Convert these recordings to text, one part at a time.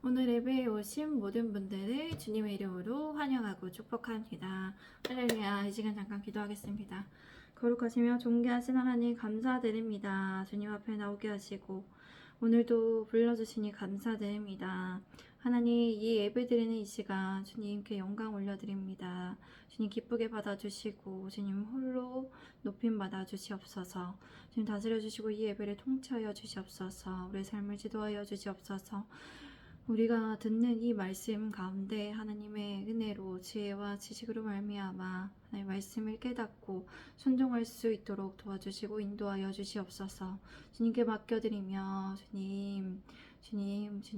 오늘 예배에 오신 모든 분들을 주님의 이름으로 환영하고 축복합니다. 할렐루야. 이 시간 잠깐 기도하겠습니다. 거룩하시며 존귀하신 하나님 감사드립니다. 주님 앞에 나오게 하시고 오늘도 불러주시니 감사드립니다. 하나님, 이 예배 드리는 이 시간 주님께 영광 올려드립니다. 주님 기쁘게 받아주시고 주님 홀로 높임 받아주시옵소서. 주님 다스려 주시고 이 예배를 통치하여 주시옵소서. 우리의 삶을 지도하여 주시옵소서. 우리가 듣는 이 말씀 가운데 하나님의 은혜로 지혜와 지식으로 말미암아 하나님의 말씀을 깨닫고 순종할 수 있도록 도와주시고 인도하여 주시옵소서. 주님께 맡겨드리며 주님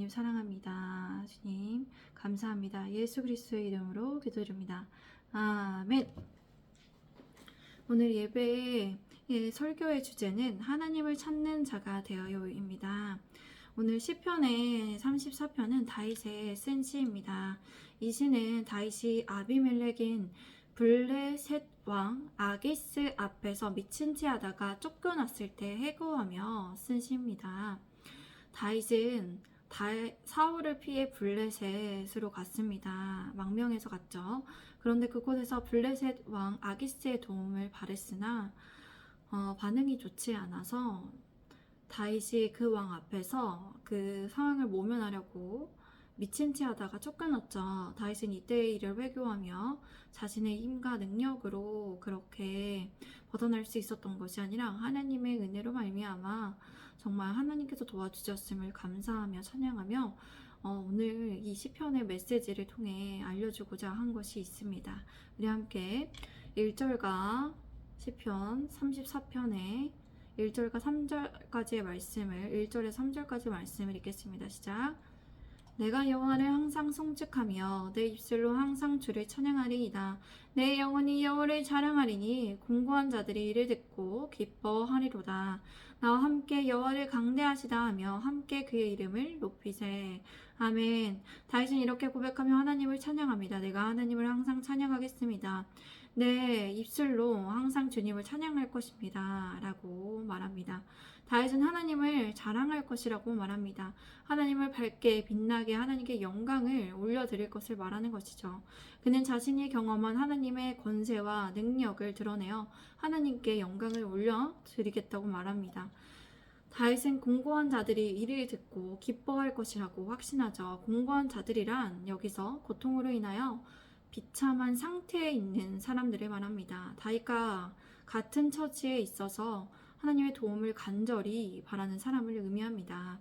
사랑합니다. 주님 감사합니다. 예수 그리스도의 이름으로 기도드립니다. 아멘. 오늘 예배의 설교의 주제는 하나님을 찾는 자가 되어요입니다. 오늘 시편의 34편은 다윗의 쓴 시입니다. 이 시는 다윗이 아비멜렉인 블레셋 왕 아기스 앞에서 미친 채 하다가 쫓겨났을 때 해고하며 쓴 시입니다. 다윗은 사울을 피해 블레셋으로 갔습니다. 망명해서 갔죠. 그런데 그곳에서 블레셋 왕 아기스의 도움을 바랬으나 반응이 좋지 않아서 다윗이 그 왕 앞에서 그 상황을 모면하려고 미친 채 하다가 쫓겨났죠. 다윗은 이때의 일을 회개하며 자신의 힘과 능력으로 그렇게 벗어날 수 있었던 것이 아니라 하나님의 은혜로 말미암아 정말 하나님께서 도와주셨음을 감사하며 찬양하며 오늘 이 시편의 메시지를 통해 알려주고자 한 것이 있습니다. 우리 함께 1절과 시편 34편의 1절과 3절까지의 말씀을 1절에 3절까지 말씀을 읽겠습니다. 시작. 내가 여호와를 항상 송축하며 내 입술로 항상 주를 찬양하리이다. 내 영혼이 여호와를 자랑하리니 공고한 자들이 이를 듣고 기뻐하리로다. 나와 함께 여호와를 강대하시다 하며 함께 그의 이름을 높이세. 아멘. 다윗은 이렇게 고백하며 하나님을 찬양합니다. 내가 하나님을 항상 찬양하겠습니다. 내 입술로 항상 주님을 찬양할 것입니다. 라고 말합니다. 다윗은 하나님을 자랑할 것이라고 말합니다. 하나님을 밝게 빛나게 하나님께 영광을 올려드릴 것을 말하는 것이죠. 그는 자신이 경험한 하나님의 권세와 능력을 드러내어 하나님께 영광을 올려드리겠다고 말합니다. 다윗은 공고한 자들이 이를 듣고 기뻐할 것이라고 확신하죠. 공고한 자들이란 여기서 고통으로 인하여 비참한 상태에 있는 사람들을 말합니다. 다윗과 같은 처지에 있어서 하나님의 도움을 간절히 바라는 사람을 의미합니다.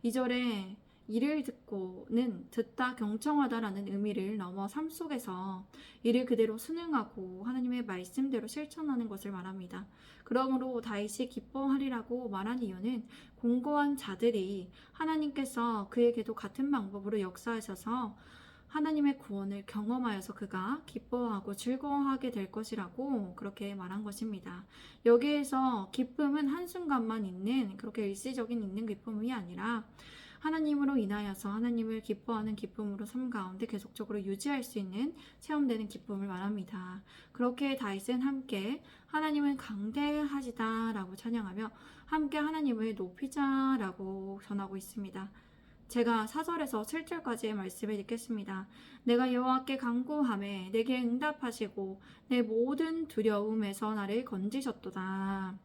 2절에 이를 듣고는 듣다 경청하다라는 의미를 넘어 삶 속에서 이를 그대로 순응하고 하나님의 말씀대로 실천하는 것을 말합니다. 그러므로 다윗이 기뻐하리라고 말한 이유는 공고한 자들이 하나님께서 그에게도 같은 방법으로 역사하셔서 하나님의 구원을 경험하여서 그가 기뻐하고 즐거워하게 될 것이라고 그렇게 말한 것입니다. 여기에서 기쁨은 한순간만 있는 그렇게 일시적인 있는 기쁨이 아니라 하나님으로 인하여서 하나님을 기뻐하는 기쁨으로 삶 가운데 계속적으로 유지할 수 있는 체험되는 기쁨을 말합니다. 그렇게 다윗은 함께 하나님은 강대하시다라고 찬양하며 함께 하나님을 높이자라고 전하고 있습니다. 제가 4절에서 7절까지의 말씀을 읽겠습니다. 내가 여호와께 간구하매 내게 응답하시고 내 모든 두려움에서 나를 건지셨도다.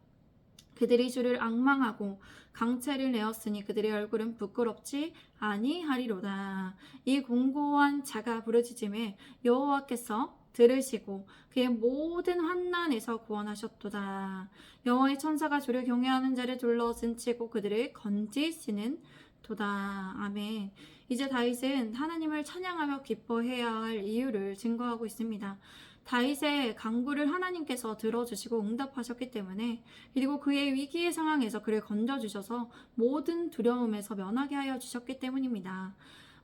그들이 주를 앙망하고 강채를 내었으니 그들의 얼굴은 부끄럽지 아니하리로다. 이 공고한 자가 부르짖음에 여호와께서 들으시고 그의 모든 환난에서 구원하셨도다. 여호와의 천사가 주를 경외하는 자를 둘러 진치고 그들을 건지시는 도다. 아멘. 이제 다윗은 하나님을 찬양하며 기뻐해야 할 이유를 증거하고 있습니다. 다윗의 간구를 하나님께서 들어주시고 응답하셨기 때문에, 그리고 그의 위기의 상황에서 그를 건져주셔서 모든 두려움에서 면하게 하여 주셨기 때문입니다.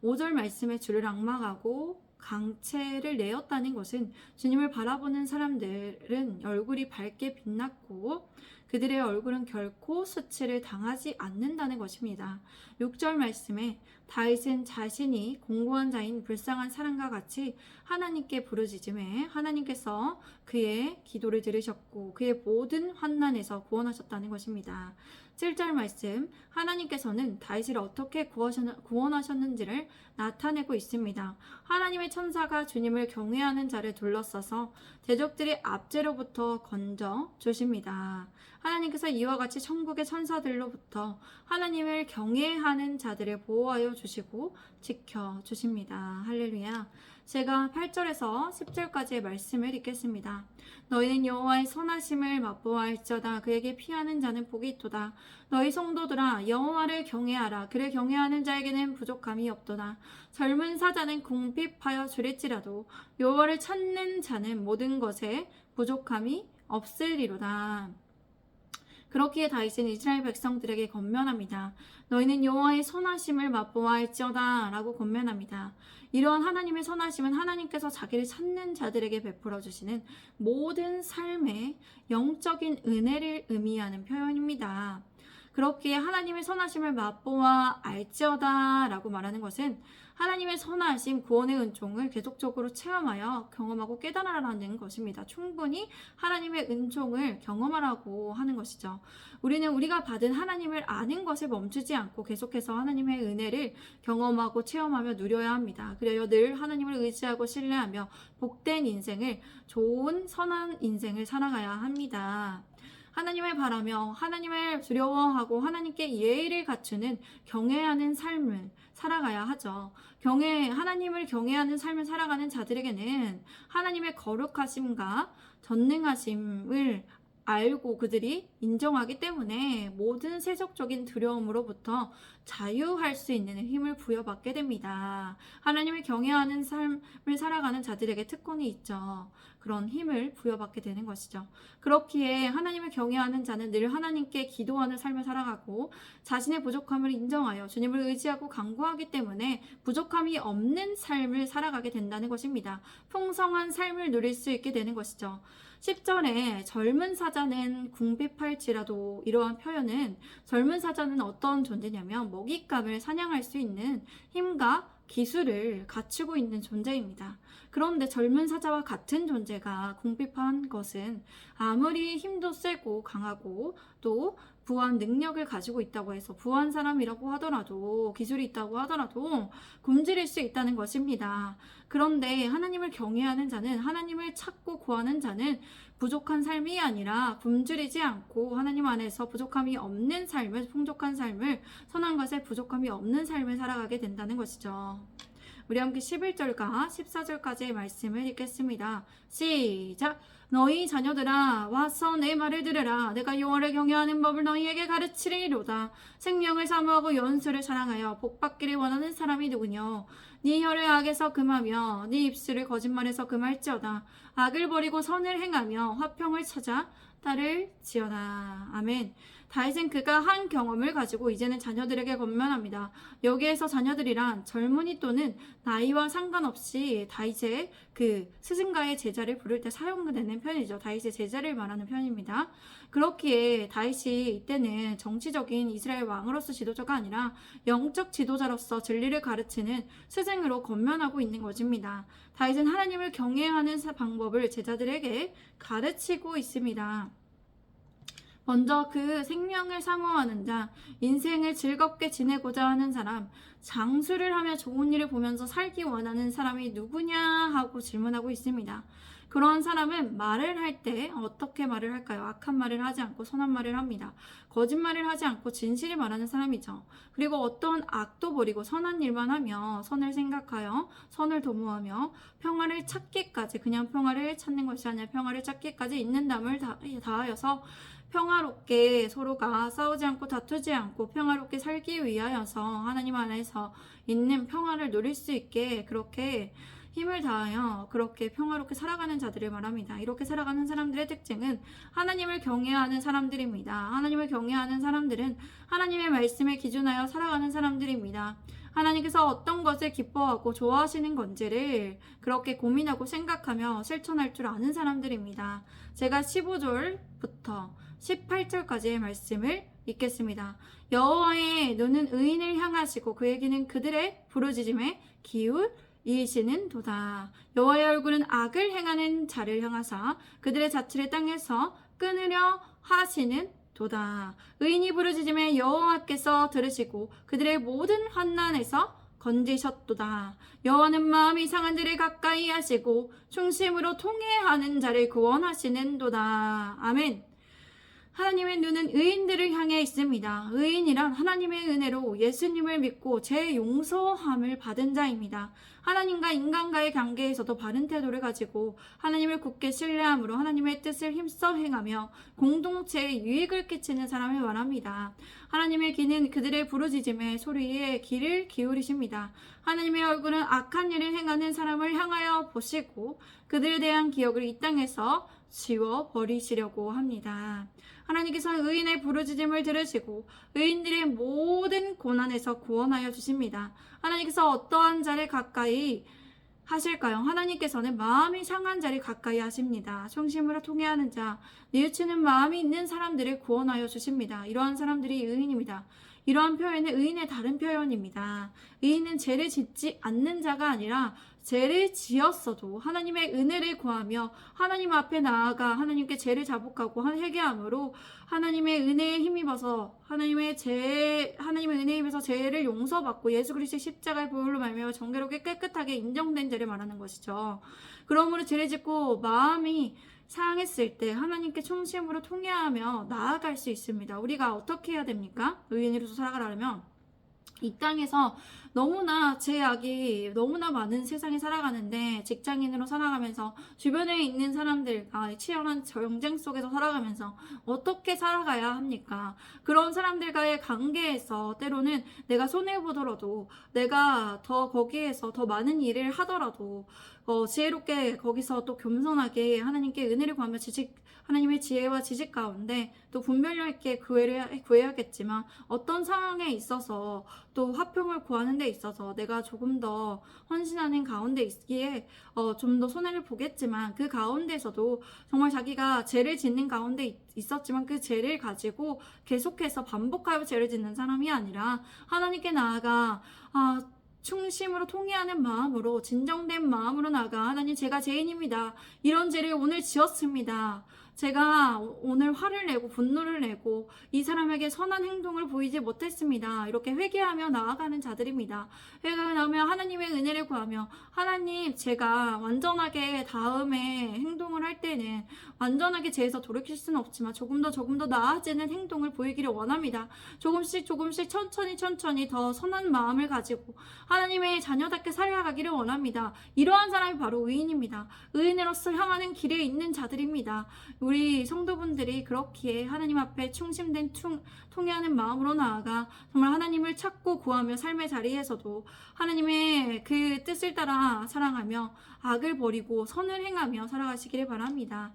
5절 말씀에 주를 앙망하고 강채를 내었다는 것은 주님을 바라보는 사람들은 얼굴이 밝게 빛났고 그들의 얼굴은 결코 수치를 당하지 않는다는 것입니다. 6절 말씀에 다윗은 자신이 공고한 자인 불쌍한 사람과 같이 하나님께 부르짖음에 하나님께서 그의 기도를 들으셨고 그의 모든 환난에서 구원하셨다는 것입니다. 7절 말씀, 하나님께서는 다윗을 어떻게 구원하셨는지를 나타내고 있습니다. 하나님의 천사가 주님을 경외하는 자를 둘러싸서 대적들이 압제로부터 건져 주십니다. 하나님께서 이와 같이 천국의 천사들로부터 하나님을 경외하는 자들을 보호하여 주시고 지켜 주십니다. 할렐루야. 제가 8절에서 10절까지의 말씀을 읽겠습니다. 너희는 여호와의 선하심을 맛보아할지어다. 그에게 피하는 자는 복이 있도다. 너희 성도들아, 여호와를 경외하라. 그를 경외하는 자에게는 부족함이 없도다. 젊은 사자는 궁핍하여 줄일지라도 여호와를 찾는 자는 모든 것에 부족함이 없으리로다. 그렇기에 다윗은 이스라엘 백성들에게 권면합니다. 너희는 여호와의 선하심을 맛보아할지어다 라고 권면합니다. 이러한 하나님의 선하심은 하나님께서 자기를 찾는 자들에게 베풀어 주시는 모든 삶의 영적인 은혜를 의미하는 표현입니다. 그렇기에 하나님의 선하심을 맛보아 알지어다 라고 말하는 것은 하나님의 선하심, 구원의 은총을 계속적으로 체험하여 경험하고 깨달아라는 것입니다. 충분히 하나님의 은총을 경험하라고 하는 것이죠. 우리는 우리가 받은 하나님을 아는 것에 멈추지 않고 계속해서 하나님의 은혜를 경험하고 체험하며 누려야 합니다. 그래야 늘 하나님을 의지하고 신뢰하며 복된 인생을, 좋은 선한 인생을 살아가야 합니다. 하나님을 바라며 하나님을 두려워하고 하나님께 예의를 갖추는 경외하는 삶을 살아가야 하죠. 하나님을 경외하는 삶을 살아가는 자들에게는 하나님의 거룩하심과 전능하심을 알고 그들이 인정하기 때문에 모든 세속적인 두려움으로부터 자유할 수 있는 힘을 부여받게 됩니다. 하나님을 경외하는 삶을 살아가는 자들에게 특권이 있죠. 그런 힘을 부여받게 되는 것이죠. 그렇기에 하나님을 경외하는 자는 늘 하나님께 기도하는 삶을 살아가고 자신의 부족함을 인정하여 주님을 의지하고 간구하기 때문에 부족함이 없는 삶을 살아가게 된다는 것입니다. 풍성한 삶을 누릴 수 있게 되는 것이죠. 10절에 젊은 사자는 궁핍할지라도, 이러한 표현은 젊은 사자는 어떤 존재냐면 먹잇감을 사냥할 수 있는 힘과 기술을 갖추고 있는 존재입니다. 그런데 젊은 사자와 같은 존재가 궁핍한 것은 아무리 힘도 세고 강하고 또 부한 능력을 가지고 있다고 해서 부한 사람이라고 하더라도, 기술이 있다고 하더라도 굶주릴 수 있다는 것입니다. 그런데 하나님을 경외하는 자는, 하나님을 찾고 구하는 자는 부족한 삶이 아니라 굶주리지 않고 하나님 안에서 부족함이 없는 삶을, 풍족한 삶을, 선한 것에 부족함이 없는 삶을 살아가게 된다는 것이죠. 우리 함께 11절과 14절까지의 말씀을 읽겠습니다. 시작! 너희 자녀들아, 와서 내 말을 들으라. 내가 여호와를 경외하는 법을 너희에게 가르치리로다. 생명을 사모하고 연수를 사랑하여 복받기를 원하는 사람이 누구뇨? 네 혀를 악에서 금하며 네 입술을 거짓말에서 금할지어다. 악을 버리고 선을 행하며 화평을 찾아 따를지어다. 아멘. 다윗은 그가 한 경험을 가지고 이제는 자녀들에게 권면합니다. 여기에서 자녀들이란 젊은이 또는 나이와 상관없이 다윗의 그 스승과의 제자를 부를 때 사용되는 표현이죠. 다윗의 제자를 말하는 표현입니다. 그렇기에 다윗이 이때는 정치적인 이스라엘 왕으로서 지도자가 아니라 영적 지도자로서 진리를 가르치는 스승으로 권면하고 있는 것입니다. 다윗은 하나님을 경외하는 방법을 제자들에게 가르치고 있습니다. 먼저 그 생명을 사모하는 자, 인생을 즐겁게 지내고자 하는 사람, 장수를 하며 좋은 일을 보면서 살기 원하는 사람이 누구냐 하고 질문하고 있습니다. 그러한 사람은 말을 할 때 어떻게 말을 할까요? 악한 말을 하지 않고 선한 말을 합니다. 거짓말을 하지 않고 진실을 말하는 사람이죠. 그리고 어떤 악도 버리고 선한 일만 하며 선을 생각하여 선을 도모하며 평화를 찾기까지, 그냥 평화를 찾는 것이 아니라 평화를 찾기까지 있는 담을 다하여서 평화롭게 서로가 싸우지 않고 다투지 않고 평화롭게 살기 위하여서 하나님 안에서 있는 평화를 누릴 수 있게 그렇게 힘을 다하여 그렇게 평화롭게 살아가는 자들을 말합니다. 이렇게 살아가는 사람들의 특징은 하나님을 경외하는 사람들입니다. 하나님을 경외하는 사람들은 하나님의 말씀에 기준하여 살아가는 사람들입니다. 하나님께서 어떤 것을 기뻐하고 좋아하시는 건지를 그렇게 고민하고 생각하며 실천할 줄 아는 사람들입니다. 제가 15절부터 18절까지의 말씀을 읽겠습니다. 여호와의 눈은 의인을 향하시고 그의 귀는 그들의 부르짖음에 기울이시는 도다. 여호와의 얼굴은 악을 행하는 자를 향하사 그들의 자취를 땅에서 끊으려 하시는 도다. 의인이 부르짖음에 여호와께서 들으시고 그들의 모든 환난에서 건지셨도다. 여호와는 마음이 상한 자를 가까이 하시고 중심으로 통회하는 자를 구원하시는도다. 아멘. 하나님의 눈은 의인들을 향해 있습니다. 의인이란 하나님의 은혜로 예수님을 믿고 제 용서함을 받은 자입니다. 하나님과 인간과의 관계에서도 바른 태도를 가지고 하나님을 굳게 신뢰함으로 하나님의 뜻을 힘써 행하며 공동체에 유익을 끼치는 사람을 말합니다. 하나님의 귀는 그들의 부르짖음의 소리에 귀를 기울이십니다. 하나님의 얼굴은 악한 일을 행하는 사람을 향하여 보시고 그들에 대한 기억을 이 땅에서 지워버리시려고 합니다. 하나님께서는 의인의 부르짖음을 들으시고 의인들의 모든 고난에서 구원하여 주십니다. 하나님께서 어떠한 자를 가까이 하실까요? 하나님께서는 마음이 상한 자를 가까이 하십니다. 중심으로 통회하는 자, 뉘우치는 마음이 있는 사람들을 구원하여 주십니다. 이러한 사람들이 의인입니다. 이러한 표현은 의인의 다른 표현입니다. 의인은 죄를 짓지 않는 자가 아니라 죄를 지었어도 하나님의 은혜를 구하며 하나님 앞에 나아가 하나님께 죄를 자복하고 회개함으로 하나님의 은혜에 힘입어서 하나님의 은혜에 힘입어서 죄를 용서받고 예수 그리스도의 십자가의 보혈로 말미암아 정결하게 깨끗하게 인정된 죄를 말하는 것이죠. 그러므로 죄를 짓고 마음이 상했을 때 하나님께 충심으로 통회하며 나아갈 수 있습니다. 우리가 어떻게 해야 됩니까? 의인으로서 살아가려면 이 땅에서 너무나 죄악이 너무나 많은 세상에 살아가는데 직장인으로 살아가면서 주변에 있는 사람들과 치열한 경쟁 속에서 살아가면서 어떻게 살아가야 합니까? 그런 사람들과의 관계에서 때로는 내가 손해보더라도 내가 더 거기에서 더 많은 일을 하더라도 지혜롭게 거기서 또 겸손하게 하나님께 은혜를 구하며 하나님의 지혜와 지식 가운데 또 분별력 있게 구해야겠지만 어떤 상황에 있어서 또 화평을 구하는 데 있어서 내가 조금 더 헌신하는 가운데 있기에 좀 더 손해를 보겠지만 그 가운데서도 정말 자기가 죄를 짓는 가운데 있었지만 그 죄를 가지고 계속해서 반복하여 죄를 짓는 사람이 아니라 하나님께 나아가 충심으로 통회하는 마음으로 진정된 마음으로 나아가 하나님 제가 죄인입니다. 이런 죄를 오늘 지었습니다. 제가 오늘 화를 내고 분노를 내고 이 사람에게 선한 행동을 보이지 못했습니다. 이렇게 회개하며 나아가는 자들입니다. 회개하며 하나님의 은혜를 구하며 하나님 제가 완전하게 다음에 행동을 할 때는 완전하게 죄에서 돌이킬 수는 없지만 조금 더 나아지는 행동을 보이기를 원합니다. 조금씩 천천히 더 선한 마음을 가지고 하나님의 자녀답게 살아가기를 원합니다. 이러한 사람이 바로 의인입니다. 의인으로서 향하는 길에 있는 자들입니다. 우리 성도분들이 그렇기에 하나님 앞에 충심된 통회하는 마음으로 나아가 정말 하나님을 찾고 구하며 삶의 자리에서도 하나님의 그 뜻을 따라 사랑하며 악을 버리고 선을 행하며 살아가시기를 바랍니다.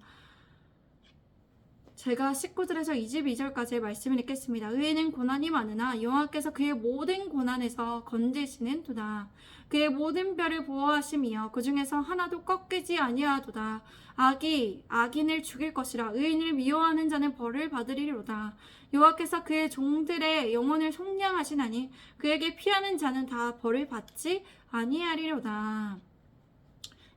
제가 19절에서 22절까지의 말씀을 읽겠습니다. 의인은 고난이 많으나 여호와께서 그의 모든 고난에서 건지시는 도다. 그의 모든 뼈를 보호하시며 그 중에서 하나도 꺾이지 아니하도다. 악이 악인을 죽일 것이라 의인을 미워하는 자는 벌을 받으리로다. 여호와께서 그의 종들의 영혼을 속량하시나니 그에게 피하는 자는 다 벌을 받지 아니하리로다.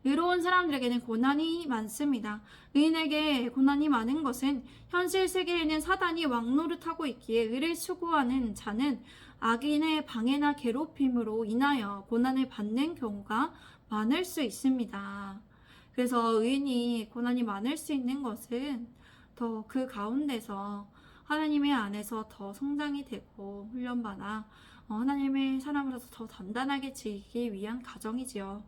의로운 사람들에게는 고난이 많습니다. 의인에게 고난이 많은 것은 현실 세계에는 사단이 왕노릇하고 있기에 의를 추구하는 자는 악인의 방해나 괴롭힘으로 인하여 고난을 받는 경우가 많을 수 있습니다. 그래서 의인이 고난이 많을 수 있는 것은 더 그 가운데서 하나님의 안에서 더 성장이 되고 훈련받아 하나님의 사람으로서 더 단단하게 지기 위한 과정이지요.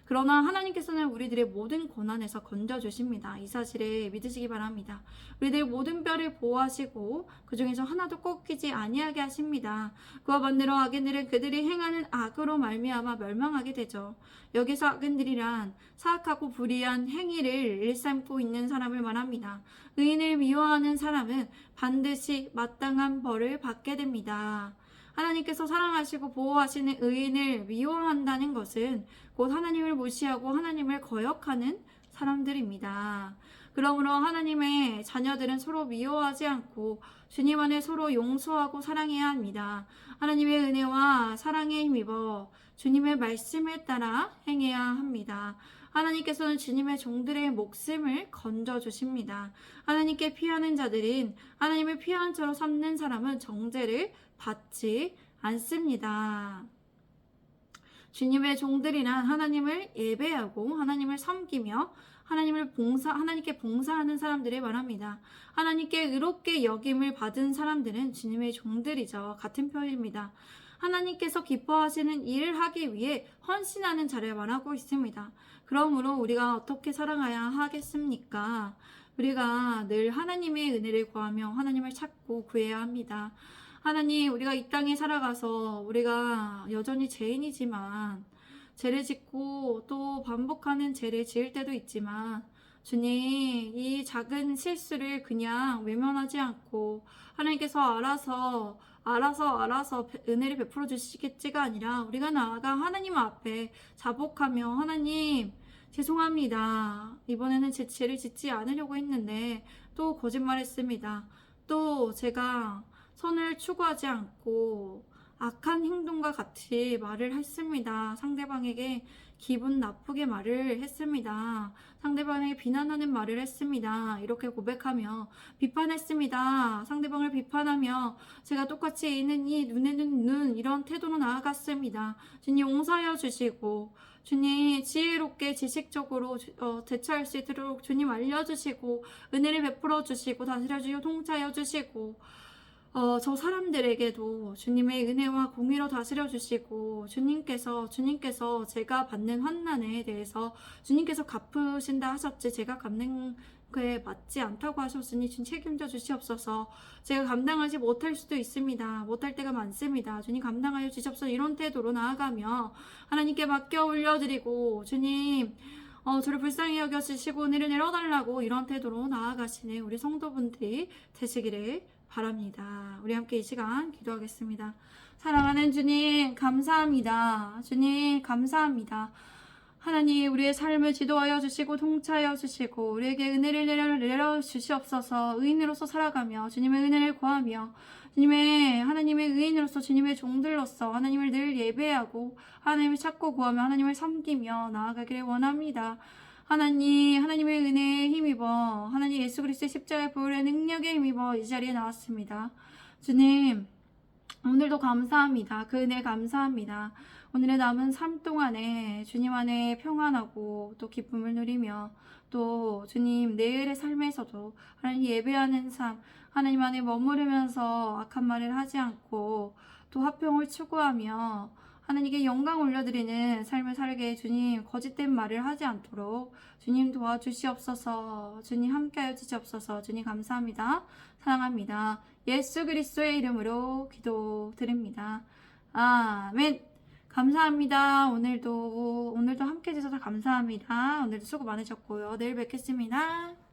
그러나 하나님께서는 우리들의 모든 고난에서 건져주십니다. 이 사실을 믿으시기 바랍니다. 우리들의 모든 뼈를 보호하시고 그 중에서 하나도 꺾이지 아니하게 하십니다. 그와 반대로 악인들은 그들이 행하는 악으로 말미암아 멸망하게 되죠. 여기서 악인들이란 사악하고 불의한 행위를 일삼고 있는 사람을 말합니다. 의인을 미워하는 사람은 반드시 마땅한 벌을 받게 됩니다. 하나님께서 사랑하시고 보호하시는 의인을 미워한다는 것은 곧 하나님을 무시하고 하나님을 거역하는 사람들입니다. 그러므로 하나님의 자녀들은 서로 미워하지 않고 주님 안에 서로 용서하고 사랑해야 합니다. 하나님의 은혜와 사랑에 힘입어 주님의 말씀에 따라 행해야 합니다. 하나님께서는 주님의 종들의 목숨을 건져주십니다. 하나님께 피하는 자들인 하나님을 피하는 자로 삼는 사람은 정죄를 받지 않습니다. 주님의 종들이란 하나님을 예배하고 하나님을 섬기며 하나님께 봉사하는 사람들을 말합니다. 하나님께 의롭게 여김을 받은 사람들은 주님의 종들이죠. 같은 표현입니다. 하나님께서 기뻐하시는 일을 하기 위해 헌신하는 자를 말하고 있습니다. 그러므로 우리가 어떻게 살아가야 하겠습니까? 우리가 늘 하나님의 은혜를 구하며 하나님을 찾고 구해야 합니다. 하나님, 우리가 이 땅에 살아가서 우리가 여전히 죄인이지만 죄를 짓고 또 반복하는 죄를 지을 때도 있지만 주님, 이 작은 실수를 그냥 외면하지 않고 하나님께서 알아서 은혜를 베풀어 주시겠지가 아니라 우리가 나아가 하나님 앞에 자복하며 하나님 죄송합니다. 이번에는 제 죄를 짓지 않으려고 했는데 또 거짓말했습니다. 또 제가 선을 추구하지 않고 악한 행동과 같이 말을 했습니다. 상대방에게 기분 나쁘게 말을 했습니다. 상대방에게 비난하는 말을 했습니다. 이렇게 고백하며 비판했습니다. 상대방을 비판하며 제가 똑같이 있는 이 눈에는 눈 이런 태도로 나아갔습니다. 주님 용서하여 주시고 주님 지혜롭게 지식적으로 대처할 수 있도록 주님 알려주시고 은혜를 베풀어 주시고 다스려 주시고 통치하여 주시고 저 사람들에게도 주님의 은혜와 공의로 다스려 주시고 주님께서 제가 받는 환난에 대해서 주님께서 갚으신다 하셨지 제가 갚는 그에 맞지 않다고 하셨으니 주님 책임져 주시옵소서. 제가 감당하지 못할 수도 있습니다. 못할 때가 많습니다. 주님 감당하여 주시옵소서. 이런 태도로 나아가며 하나님께 맡겨 올려드리고 주님 저를 불쌍히 여겨주시고 은혜를 내려달라고 이런 태도로 나아가시는 우리 성도분들이 되시기를 바랍니다. 우리 함께 이 시간 기도하겠습니다. 사랑하는 주님 감사합니다. 주님 감사합니다. 하나님 우리의 삶을 지도하여 주시고 통치하여 주시고 우리에게 은혜를 내려 주시옵소서. 의인으로서 살아가며 주님의 은혜를 구하며 하나님의 의인으로서 주님의 종들로서 하나님을 늘 예배하고 하나님을 찾고 구하며 하나님을 섬기며 나아가기를 원합니다. 하나님의 은혜에 힘입어 하나님 예수 그리스도의 십자가의 보혈의 능력에 힘입어 이 자리에 나왔습니다. 주님 오늘도 감사합니다. 그 은혜 감사합니다. 오늘의 남은 삶 동안에 주님 안에 평안하고 또 기쁨을 누리며 또 주님 내일의 삶에서도 하나님 예배하는 삶 하나님 안에 머무르면서 악한 말을 하지 않고 또 화평을 추구하며 하나님께 영광 올려드리는 삶을 살게 주님 거짓된 말을 하지 않도록 주님 도와주시옵소서. 주님 함께하여 주시옵소서. 주님 감사합니다. 사랑합니다. 예수 그리스도의 이름으로 기도드립니다. 아멘. 감사합니다. 오늘도 함께 해주셔서 감사합니다. 오늘도 수고 많으셨고요. 내일 뵙겠습니다.